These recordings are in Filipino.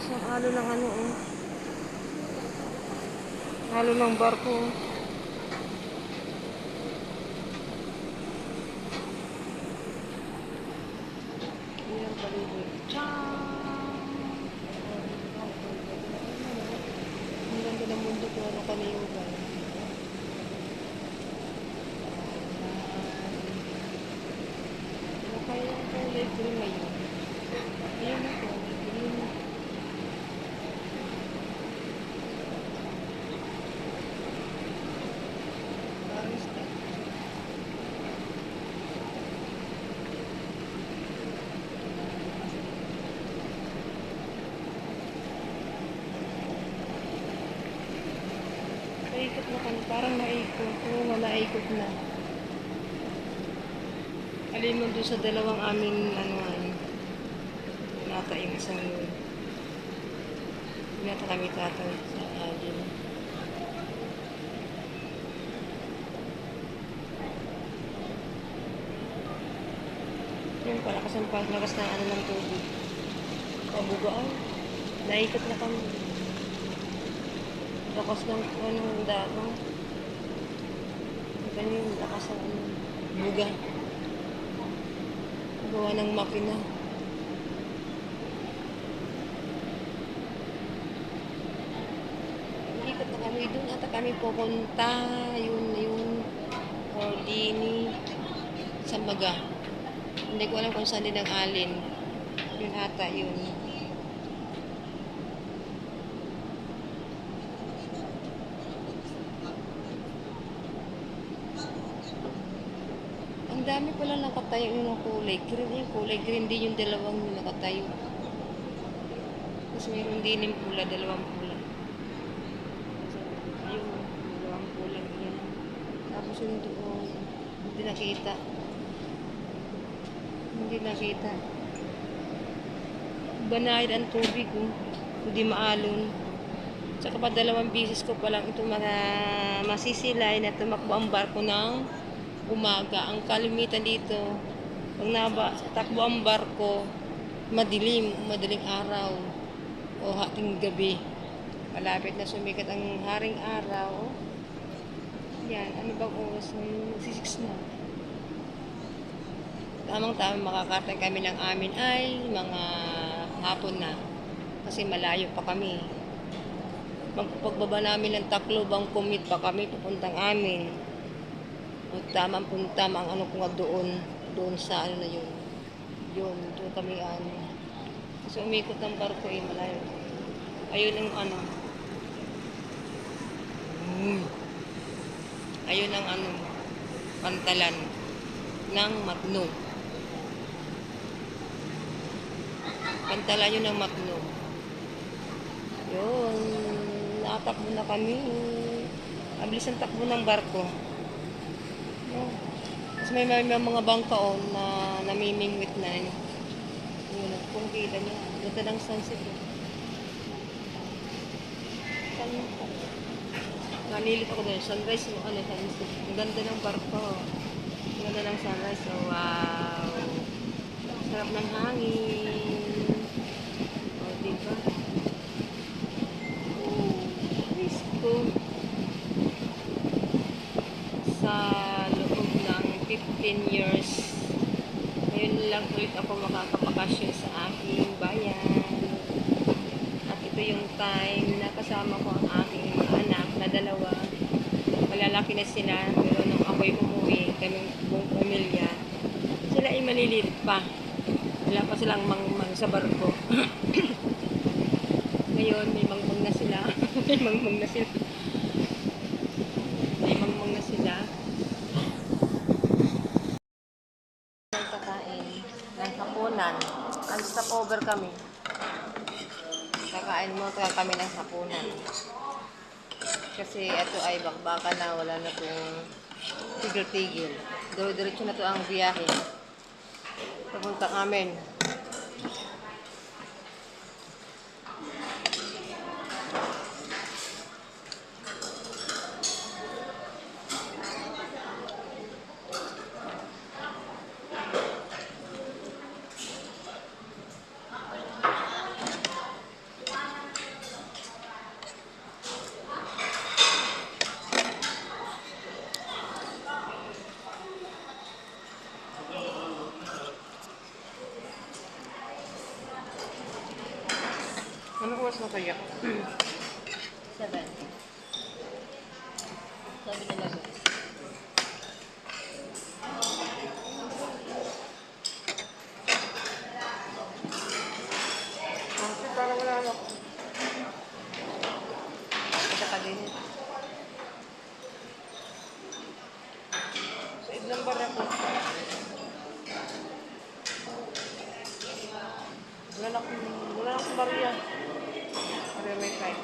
lakas ng halo ng ano, oh. Halo ng barko. Ayan, paligid. Ang ganda ng mundo ko, ano kaniyugan. Ano kaya yung kulay green ngayon? Ayan ako, green. Paris na. Naikot na kami, parang naikot. Oo nga, naikot na. Alin mo doon sa dalawang aming nata yung isang nata kami tatay sa alin. Yung palakas ng paglakas ng ano ng tubig. Kabugaan. Naikot na kami. Lakas ng damo. Ganyan yung lakas ng buga. Gawa ng makina. Ikot na kami doon at kami pupunta. Yun. Ordini. Sambaga. Hindi ko alam kung saan din ang alin. Yun ata yun. Ang dami pala nakatayo yung kulay green. Yung kulay green din yung dalawang yung nakatayo. Tapos mayroon din yung pula, dalawang pula. Ayun, dalawang pula yan. Tapos yung doon, hindi nakita. Hindi nakita. Banayad ang tubig, oh. Hindi maalon. Tsaka pa dalawang bisis ko palang ito masisilay na tumakbo ang barko ng umaga. Ang kalimitan dito, pag takbo ang barko, madaling araw o hating gabi. Malapit na sumikat ang haring araw. Yan, ano bang oras? Magsisix na. Tamang-tamang makakarating kami ng amin ay mga hapon na. Kasi malayo pa kami. Pagbaba namin ng Tacloban, commute pa kami papuntang amin. Tamang punta ang ano ko nga doon sa ano na yun. Doon kami Kasi umikot ng barko malayo. Ayun ang ano. Ayun ang pantalan ng Matno. Pantalan yun ng Matno. Yun, natakbo na kami. Abilis ang takbo ng barko. Tapos may mga bangka na namimingwit na yun. Kung kita nyo, ganda ng sunset. Nalilit ako doon, sunrise mo, sunset. Ang ganda ng barko. Ang ganda ng sunrise. So, wow. Sarap ng hangin. O, diba? Risko. Sa 15 years. Ngayon lang ulit ako makakapakasyon sa aking bayan. At ito yung time na kasama ko ang aking mga anak na dalawa. Malalaki na sila, pero nung ako'y umuwi, kaming buong pamilya, sila ay maliliit pa. Wala pa silang mangmang sa barko. Ngayon, may mangmang na sila. May mangmang na sila. Ng hapunan. Stop-over kami. Kakain mo kami ng hapunan. Kasi ito ay bakbakan na, wala na itong tigil-tigil. Diretso na ito ang biyahe. Papuntang amin. kaya? 7. Sabi nila guys. Kasi parang wala na. Sa kadinit. Sa idlang bara ko. Wala na akong bariya. Para may fight.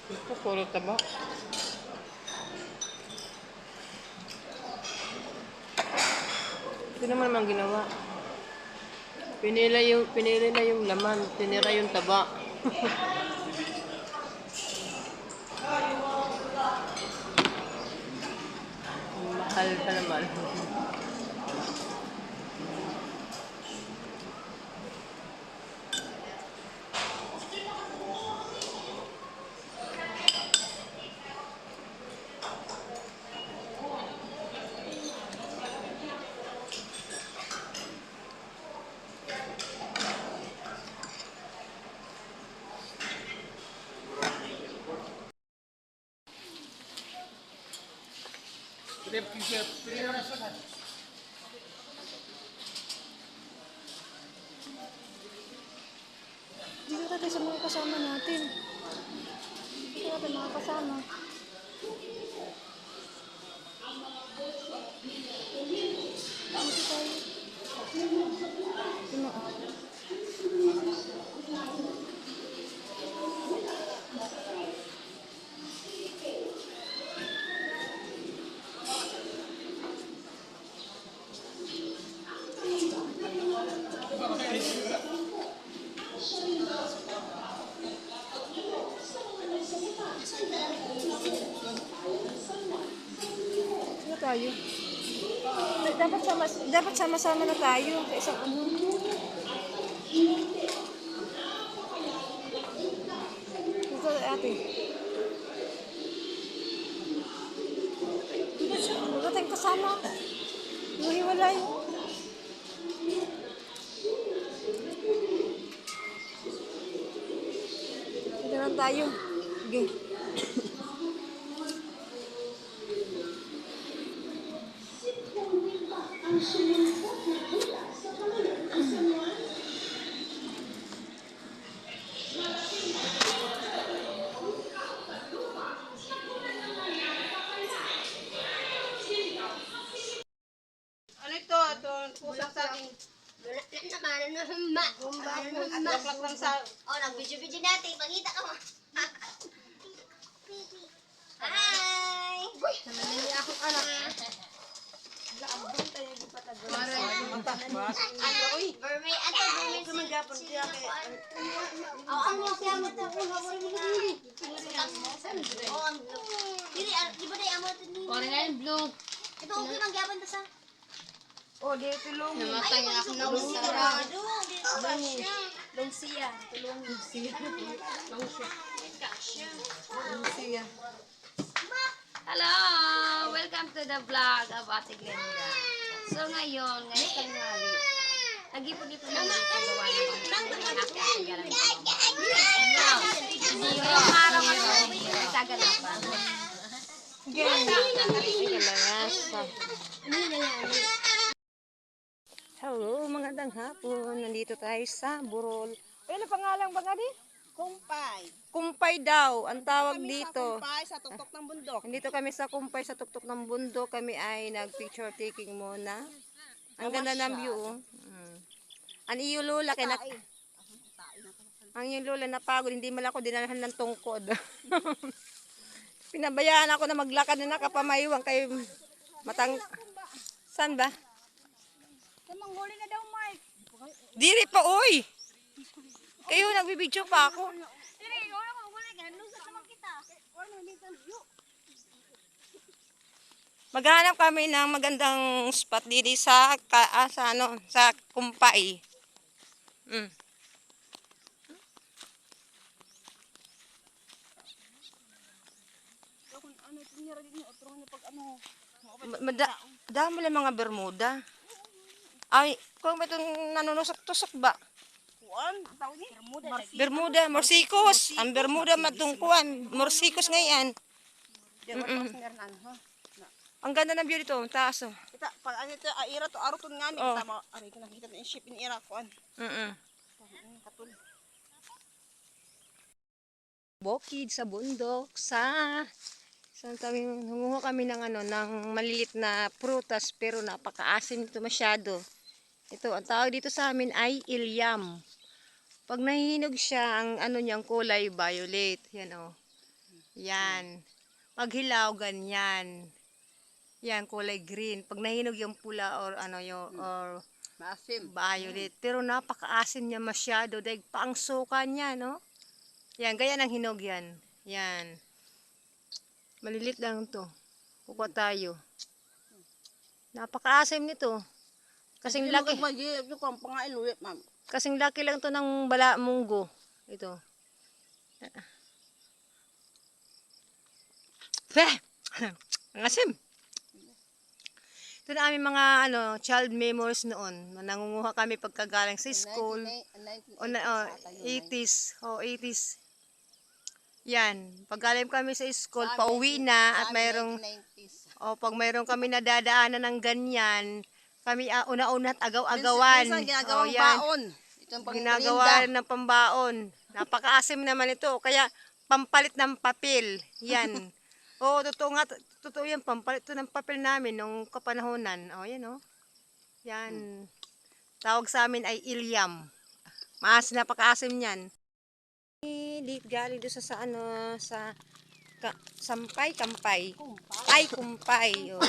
Ito, puro taba. Ito naman ginawa. Pinili na yung laman, tinira yung taba. Mahal pa naman. Dito natin sa mga kasama natin. Dito natin mga kasama. Dito tayo. Dito. Dito tayo. Dapat sama-sama na tayo sa isang ano. Dito ate. Dito tayong kasama. Hiwalay. Dito na tayo. Sige. Ano ito? Ito, pusang sa akin. Laklak lang sa... Oh, nag-video-video natin. Pagkita ka mo. Hi! Namili akong anak. Ano, uy? Burmay, ato, burmay. Oh, ang mga kiyamot na po. Oh, ang blue. Dili, di ba na yung amot ni? Parang nga yung blue. Ito, okay lang gyapon ta sa. Oh, dito long. Namatay na ako ng Dito sarap. ba siya? Lungsiya. Tulong lungsiya. Siya. Hello! Welcome to the vlog of Ate Glenda. So ngayon tanghali, nag-ipon-ipon na dito gawa naman ng aking galang ngayong araw ngayon, nagkaganapan. Hello, magandang hapon. Nandito tayo sa Burol. Ano pangalan ba nga di? Kumpay. Kumpay daw, ang tawag Kami dito. sa kumpay sa tuktok ng bundok. Nandito kami sa Kumpay sa tuktok ng bundok. Kami ay nag-picture taking muna. Ang ganda ng view. Ang iyo lola kay ang iyo lola napagod, hindi man ako dinalahan ng tungkod. Pinabayaan ako na maglakad na nakapamayuwang kay matang San ba? Manghuli na daw, Mike. Diri pa oy. Kayo, nagbibidyo pa ako. Maghanap kami ng magandang spot dito sa ano, sa Kumpay. Mm. Dami lang mga Bermuda. Ay, kung may itong nanunusok-tusok ba? Kuan, tawag ni? Bermuda, morsikos. Ang Bermuda matungkuan. Morsikos ngayon. Di ba pas ngarnan ha? Ang ganda ng view dito, ang taas oh. Kita pag ano ito ira to aro tun ngani Oh. tama ari ko nakita na ship in ira kuan. Katul. Bukid sa bundok nangunguha kami ng ano ng malilit na prutas pero napakaasim nito masyado. Ito, ang tawag dito sa amin ay ilyam. Pag nahihinog siya, ang ano niya, ang kulay violet. Yan oh. Yan. Pag hilaw, ganyan. Yan, kulay green. Pag nahinog yung pula or ano yung or Maasim. violet. Pero napakaasim niya masyado. Dahil paangsukan niya, no? Yan, gaya ng hinog yan. Yan. Malilit lang to. Kukuha tayo. Napakaasim nito. Kasing laki. Yung kung pangain uwi, ma'am. Kasing laki lang to ng bala munggo. Ito. Peh! Ang asim. Ito na aming mga ano, child memories noon. Nangunguha kami pagkagaling sa school. O, 80s. O, 80s. Yan. Paggaling kami sa school, pauwi na at mayroong pag mayroon kami nadadaanan ng ganyan, kami una-una at agaw-agawan. Minsan ginagawang yan. baon. Itong Ginagawa ng pambaon. Napakaasim naman ito. Kaya pampalit ng papel. Yan. Oo, totoo nga. Totoo yan. Pampalit ito ng papel namin nung kapanahonan. O, yan o. Yan. Tawag sa amin ay ilyam. Napakaasim yan. Galing doon sa ano, sa Kampay. Ay, Kumpay. Oh.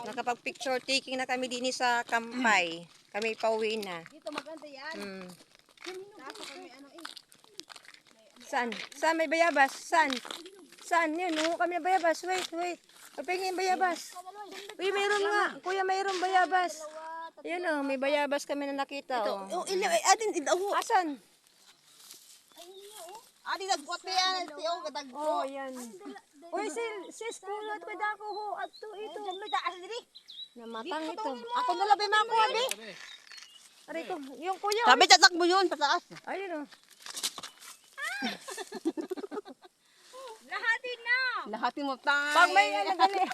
Nakapag-picture taking na kami din sa Kampay. Kami pauwi na. Dito maganda yan. Mm. Kaso kami ano Saan? Saan may bayabas? Saan? Saan? Yun, nuho kami ng bayabas. Wait. Papingin bayabas. Uy, mayroon nga. Kuya, mayroon bayabas. Yan o, may bayabas kami na nakita. Oh, ili adin idaho. Asan? Adi nagbuat pa yan. Tiyo kadagpo. Oh, yan. Uy, si school at kadako ho. At to ito. Namatang ito. Ako nalabay mga kuha, be. Aray ko, yung kuya. Sabi tatakbo yun pataas. Ayun o. Lahatin mo tayo. Pag may ano gali.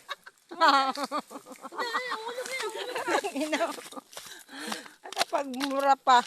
Ina. Pag mura pa.